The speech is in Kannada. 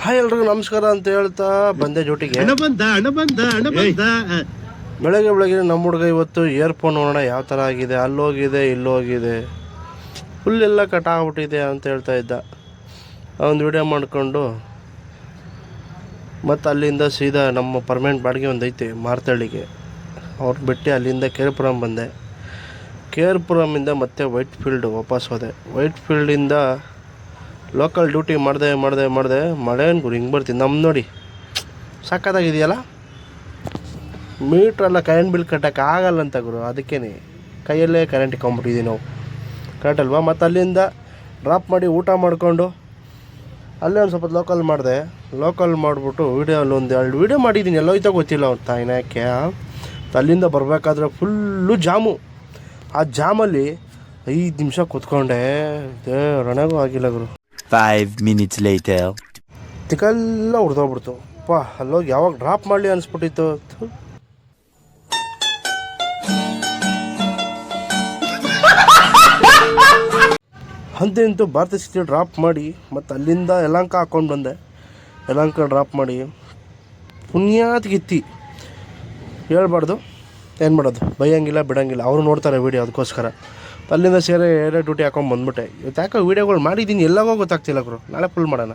ಹಾಯ್ ಎಲ್ರಿಗೂ ನಮಸ್ಕಾರ ಅಂತ ಹೇಳ್ತಾ ಬಂದೆ ಡ್ಯೂಟಿಗೆ. ಬೆಳಗ್ಗೆ ಬೆಳಗ್ಗೆ ನಮ್ಮ ಹುಡುಗ ಇವತ್ತು ಇಯರ್ಫೋನ್ ನೋಡೋಣ ಯಾವ ಥರ ಆಗಿದೆ, ಅಲ್ಲೋಗಿದೆ ಇಲ್ಲೋಗಿದೆ, ಫುಲ್ ಎಲ್ಲ ಕಟ್ಟಾಗ್ಬಿಟ್ಟಿದೆ ಅಂತ ಹೇಳ್ತಾ ಇದ್ದ. ಒಂದು ವಿಡಿಯೋ ಮಾಡಿಕೊಂಡು ಮತ್ತು ಅಲ್ಲಿಂದ ಸೀದಾ ನಮ್ಮ ಪರ್ಮನೆಂಟ್ ಬಾಡಿಗೆ ಒಂದು ಐತೆ ಮಾರ್ತಳ್ಳಿಗೆ, ಅವ್ರು ಬಿಟ್ಟು ಅಲ್ಲಿಂದ ಕೇರ್ಪುರಂ ಬಂದೆ. ಕೇರ್ಪುರಮಿಂದ ಮತ್ತೆ ವೈಟ್ ಫೀಲ್ಡ್ ವಾಪಸ್ ಹೋದೆ. ವೈಟ್ ಫೀಲ್ಡಿಂದ ಲೋಕಲ್ ಡ್ಯೂಟಿ ಮಾಡಿದೆ ಮಳೆ ಗುರು ಹಿಂಗೆ ಬರ್ತೀನಿ. ನಮ್ಮ ನೋಡಿ ಸಕ್ಕತ್ತಾಗಿದೆಯಲ್ಲ, ಮೀಟ್ರೆಲ್ಲ ಕರೆಂಟ್ ಬಿಲ್ ಕಟ್ಟೋಕೆ ಆಗಲ್ಲ ಅಂತ ಗುರು, ಅದಕ್ಕೇ ಕೈಯಲ್ಲೇ ಕರೆಂಟ್ ಇಟ್ಕೊಂಬಿಟ್ಟಿದ್ದೀವಿ ನಾವು, ಕರೆಕ್ಟ್ ಅಲ್ವಾ. ಮತ್ತು ಅಲ್ಲಿಂದ ಡ್ರಾಪ್ ಮಾಡಿ ಊಟ ಮಾಡಿಕೊಂಡು ಅಲ್ಲೇ ಒಂದು ಸ್ವಲ್ಪ ಲೋಕಲ್ ಮಾಡಿಬಿಟ್ಟು ವೀಡಿಯೋಲ್ಲಿ ಒಂದು 2 ವೀಡಿಯೋ ಮಾಡಿದ್ದೀನಿ, ಎಲ್ಲೋಯ್ತಾ ಗೊತ್ತಿಲ್ಲ ಅವ್ರು ತಾಯಿನಾಕೆ. ಅಲ್ಲಿಂದ ಬರಬೇಕಾದ್ರೆ ಫುಲ್ಲು ಜಾಮು. ಆ ಜಾಮಲ್ಲಿ 5 ನಿಮಿಷ ಕೂತ್ಕೊಂಡೆ, ರಣಗೂ ಆಗಿಲ್ಲ ಗುರು. 5 minutes later. ತಿಕ್ಕೆಲ್ಲ ಉರ್ದೋಗ್ಬಿಡ್ತು. ಅಲ್ಲೋಗಿ ಯಾವಾಗ ಡ್ರಾಪ್ ಮಾಡಲಿ ಅನಿಸ್ಬಿಟ್ಟಿತ್ತು. ಅಂತೂ ಭಾರತ ಸಿಟಿ ಡ್ರಾಪ್ ಮಾಡಿ ಮತ್ತು ಅಲ್ಲಿಂದ ಯಲಹಂಕ ಹಾಕ್ಕೊಂಡು ಬಂದೆ. ಯಲಹಂಕ ಡ್ರಾಪ್ ಮಾಡಿ ಪುಣ್ಯಾತ್ಗಿತ್ತಿ ಹೇಳ್ಬಾರ್ದು, ಏನು ಮಾಡೋದು, ಬೈಯಂಗಿಲ್ಲ ಬಿಡೋಂಗಿಲ್ಲ, ಅವರು ನೋಡ್ತಾರೆ ವೀಡಿಯೋ, ಅದಕ್ಕೋಸ್ಕರ ಅಲ್ಲಿಂದ ಸೇರಿ ಡ್ಯೂಟಿ ಹಾಕೊಂಡು ಬಂದ್ಬಿಟ್ಟೆ. ಇವತ್ತು ಯಾಕೋ ವೀಡಿಯೋಗಳು ಮಾಡಿದ್ದೀನಿ, ಎಲ್ಲವೋ ಗೊತ್ತಾಗ್ತಿಲ್ಲ ಗುರು, ನಾಳೆ ಫುಲ್ ಮಾಡೋಣ.